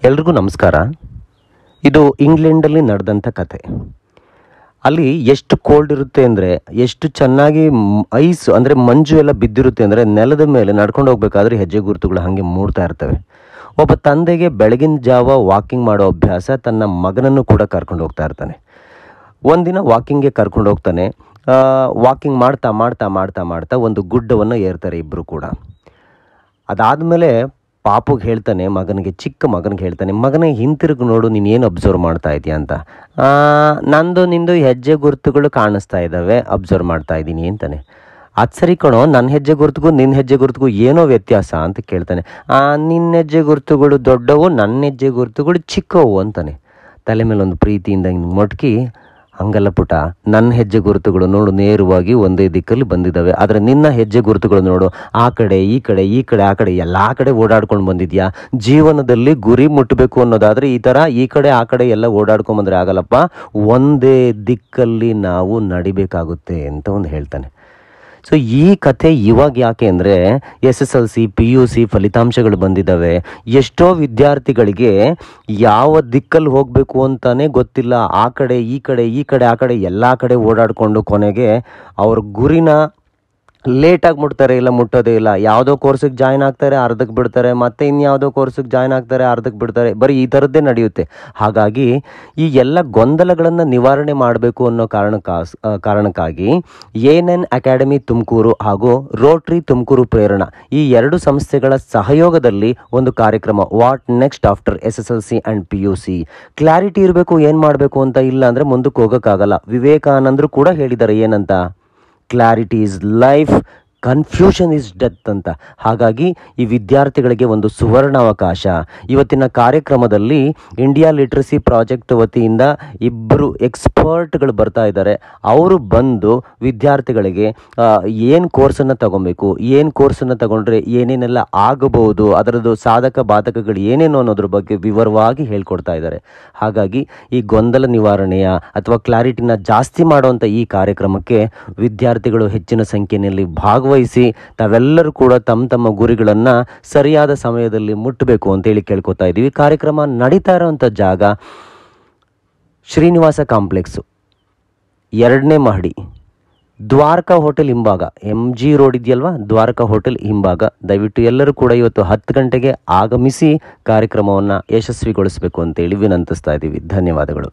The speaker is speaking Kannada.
ಎಲ್ರಿಗೂ ನಮಸ್ಕಾರ. ಇದು ಇಂಗ್ಲೆಂಡಲ್ಲಿ ನಡೆದಂಥ ಕತೆ. ಅಲ್ಲಿ ಎಷ್ಟು ಕೋಲ್ಡ್ ಇರುತ್ತೆ ಅಂದರೆ, ಎಷ್ಟು ಚೆನ್ನಾಗಿ ಐಸ್ ಅಂದರೆ ಮಂಜು ಎಲ್ಲ ಬಿದ್ದಿರುತ್ತೆ ಅಂದರೆ, ನೆಲದ ಮೇಲೆ ನಡ್ಕೊಂಡು ಹೋಗ್ಬೇಕಾದ್ರೆ ಹೆಜ್ಜೆ ಗುರುತುಗಳು ಹಾಗೆ ಮೂಡ್ತಾ ಇರ್ತವೆ. ಒಬ್ಬ ತಂದೆಗೆ ಬೆಳಗಿನ ಜಾವ ವಾಕಿಂಗ್ ಮಾಡೋ ಅಭ್ಯಾಸ, ತನ್ನ ಮಗನನ್ನು ಕೂಡ ಕರ್ಕೊಂಡು ಹೋಗ್ತಾ ಇರ್ತಾನೆ. ಒಂದಿನ ವಾಕಿಂಗ್ಗೆ ಕರ್ಕೊಂಡು ಹೋಗ್ತಾನೆ. ವಾಕಿಂಗ್ ಮಾಡ್ತಾ ಮಾಡ್ತಾ ಮಾಡ್ತಾ ಮಾಡ್ತಾ ಒಂದು ಗುಡ್ಡವನ್ನು ಏರ್ತಾರೆ ಇಬ್ಬರು ಕೂಡ. ಅದಾದಮೇಲೆ ಪಾಪುಗೆ ಹೇಳ್ತಾನೆ, ಚಿಕ್ಕ ಮಗನಿಗೆ ಹೇಳ್ತಾನೆ, ಮಗನೇ ಹಿಂತಿರುಗಿ ನೋಡು, ನೀನು ಏನು ಅಬ್ಸರ್ವ್ ಮಾಡ್ತಾ ಇದೆಯಾ ಅಂತ. ನಂದು ನಿಂದು ಹೆಜ್ಜೆ ಗುರುತುಗಳು ಕಾಣಿಸ್ತಾ ಇದ್ದಾವೆ, ಅಬ್ಸರ್ವ್ ಮಾಡ್ತಾ ಇದ್ದೀನಿ ಅಂತಾನೆ. ಅದು ಸರಿ ಕಣೋ, ನನ್ನ ಹೆಜ್ಜೆ ಗುರುತುಗೂ ನಿನ್ನ ಹೆಜ್ಜೆ ಗುರುತುಗೂ ಏನೋ ವ್ಯತ್ಯಾಸ ಅಂತ ಕೇಳ್ತಾನೆ. ನಿನ್ನ ಹೆಜ್ಜೆ ಗುರುತುಗಳು ದೊಡ್ಡವು, ನನ್ನ ಹೆಜ್ಜೆ ಗುರುತುಗಳು ಚಿಕ್ಕವು ಅಂತಾನೆ. ತಲೆ ಮೇಲೆ ಒಂದು ಪ್ರೀತಿಯಿಂದ ಹಿಂಗೆ ಮೊಟ್ಕಿ, ಹಂಗಲ್ಲ ಪುಟ, ನನ್ನ ಹೆಜ್ಜೆ ಗುರುತುಗಳು ನೋಡು ನೇರವಾಗಿ ಒಂದೇ ದಿಕ್ಕಲ್ಲಿ ಬಂದಿದ್ದಾವೆ, ಆದರೆ ನಿನ್ನ ಹೆಜ್ಜೆ ಗುರುತುಗಳು ನೋಡು ಆ ಕಡೆ ಈ ಕಡೆ ಈ ಕಡೆ ಆ ಕಡೆ ಎಲ್ಲ ಕಡೆ ಓಡಾಡ್ಕೊಂಡು ಬಂದಿದ್ಯಾ. ಜೀವನದಲ್ಲಿ ಗುರಿ ಮುಟ್ಟಬೇಕು ಅನ್ನೋದಾದರೆ ಈ ಥರ ಈ ಕಡೆ ಆ ಕಡೆ ಎಲ್ಲ ಓಡಾಡ್ಕೊಂಬಂದ್ರೆ ಆಗಲ್ಲಪ್ಪ, ಒಂದೇ ದಿಕ್ಕಲ್ಲಿ ನಾವು ನಡಿಬೇಕಾಗುತ್ತೆ ಅಂತ ಒಂದು ಹೇಳ್ತಾನೆ. ಸೊ ಈ ಕಥೆ ಇವಾಗ ಯಾಕೆ ಅಂದರೆ, SSLC PUC ಫಲಿತಾಂಶಗಳು ಬಂದಿದ್ದಾವೆ. ಎಷ್ಟೋ ವಿದ್ಯಾರ್ಥಿಗಳಿಗೆ ಯಾವ ದಿಕ್ಕಲ್ಲಿ ಹೋಗಬೇಕು ಅಂತಲೇ ಗೊತ್ತಿಲ್ಲ. ಆ ಕಡೆ ಈ ಕಡೆ ಈ ಕಡೆ ಆ ಕಡೆ ಎಲ್ಲ ಕಡೆ ಓಡಾಡಿಕೊಂಡು ಕೊನೆಗೆ ಅವ್ರ ಗುರಿನ ಲೇಟಾಗಿ ಮುಟ್ತಾರೆ, ಇಲ್ಲ ಮುಟ್ಟೋದೇ ಇಲ್ಲ. ಯಾವುದೋ ಕೋರ್ಸಿಗೆ ಜಾಯ್ನ್ ಆಗ್ತಾರೆ, ಅರ್ಧಕ್ಕೆ ಬಿಡ್ತಾರೆ, ಮತ್ತೆ ಇನ್ಯಾವುದೋ ಕೋರ್ಸಿಗೆ ಜಾಯ್ನ್ ಆಗ್ತಾರೆ, ಅರ್ಧಕ್ಕೆ ಬಿಡ್ತಾರೆ. ಬರೀ ಈ ಥರದ್ದೇ ನಡೆಯುತ್ತೆ. ಹಾಗಾಗಿ ಈ ಎಲ್ಲ ಗೊಂದಲಗಳನ್ನು ನಿವಾರಣೆ ಮಾಡಬೇಕು ಅನ್ನೋ ಕಾರಣಕ್ಕಾಗಿ ANN ಅಕಾಡೆಮಿ ತುಮಕೂರು ಹಾಗೂ ರೋಟ್ರಿ ತುಮಕೂರು ಪ್ರೇರಣಾ ಈ ಎರಡು ಸಂಸ್ಥೆಗಳ ಸಹಯೋಗದಲ್ಲಿ ಒಂದು ಕಾರ್ಯಕ್ರಮ, what next after SSLC and PUC. Clarity ಇರಬೇಕು ಏನು ಮಾಡಬೇಕು ಅಂತ, ಇಲ್ಲ ಅಂದರೆ ಮುಂದಕ್ಕೆ ಹೋಗೋಕ್ಕಾಗಲ್ಲ. ವಿವೇಕಾನಂದರು ಕೂಡ ಹೇಳಿದ್ದಾರೆ ಏನಂತ, clarity is life, confusion is death ಅಂತ. ಹಾಗಾಗಿ ಈ ವಿದ್ಯಾರ್ಥಿಗಳಿಗೆ ಒಂದು ಸುವರ್ಣಾವಕಾಶ. ಇವತ್ತಿನ ಕಾರ್ಯಕ್ರಮದಲ್ಲಿ ಇಂಡಿಯಾ ಲಿಟ್ರಸಿ ಪ್ರಾಜೆಕ್ಟ್ ವತಿಯಿಂದ ಇಬ್ಬರು ಎಕ್ಸ್ಪರ್ಟ್ಗಳು ಬರ್ತಾ ಇದ್ದಾರೆ. ಅವರು ಬಂದು ವಿದ್ಯಾರ್ಥಿಗಳಿಗೆ ಏನು ಕೋರ್ಸನ್ನು ತಗೊಬೇಕು, ಏನು ಕೋರ್ಸನ್ನು ತಗೊಂಡ್ರೆ ಏನೇನೆಲ್ಲ ಆಗಬಹುದು, ಅದರದ್ದು ಸಾಧಕ ಬಾಧಕಗಳು ಏನೇನು ಅನ್ನೋದ್ರ ಬಗ್ಗೆ ವಿವರವಾಗಿ ಹೇಳ್ಕೊಡ್ತಾ ಇದ್ದಾರೆ. ಹಾಗಾಗಿ ಈ ಗೊಂದಲ ನಿವಾರಣೆಯ ಅಥವಾ ಕ್ಲಾರಿಟಿನ ಜಾಸ್ತಿ ಮಾಡುವಂಥ ಈ ಕಾರ್ಯಕ್ರಮಕ್ಕೆ ವಿದ್ಯಾರ್ಥಿಗಳು ಹೆಚ್ಚಿನ ಸಂಖ್ಯೆಯಲ್ಲಿ ಭಾಗವಹಿಸಿ ತಾವೆಲ್ಲರೂ ಕೂಡ ತಮ್ಮ ತಮ್ಮ ಗುರಿಗಳನ್ನು ಸರಿಯಾದ ಸಮಯದಲ್ಲಿ ಮುಟ್ಟಬೇಕು ಅಂತೇಳಿ ಕೇಳ್ಕೊತಾ ಇದ್ದೀವಿ. ಕಾರ್ಯಕ್ರಮ ನಡೀತಾ ಇರೋವಂಥ ಜಾಗ ಶ್ರೀನಿವಾಸ ಕಾಂಪ್ಲೆಕ್ಸು, 2ನೇ ಮಹಡಿ, ದ್ವಾರಕಾ ಹೋಟೆಲ್ ಹಿಂಭಾಗ. MG ರೋಡ್ ಇದೆಯಲ್ವಾ, ದ್ವಾರಕಾ ಹೋಟೆಲ್ ಹಿಂಭಾಗ. ದಯವಿಟ್ಟು ಎಲ್ಲರೂ ಕೂಡ ಇವತ್ತು 10 ಗಂಟೆಗೆ ಆಗಮಿಸಿ ಕಾರ್ಯಕ್ರಮವನ್ನು ಯಶಸ್ವಿಗೊಳಿಸಬೇಕು ಅಂತೇಳಿ ವಿನಂತಿಸ್ತಾ ಇದ್ದೀವಿ. ಧನ್ಯವಾದಗಳು.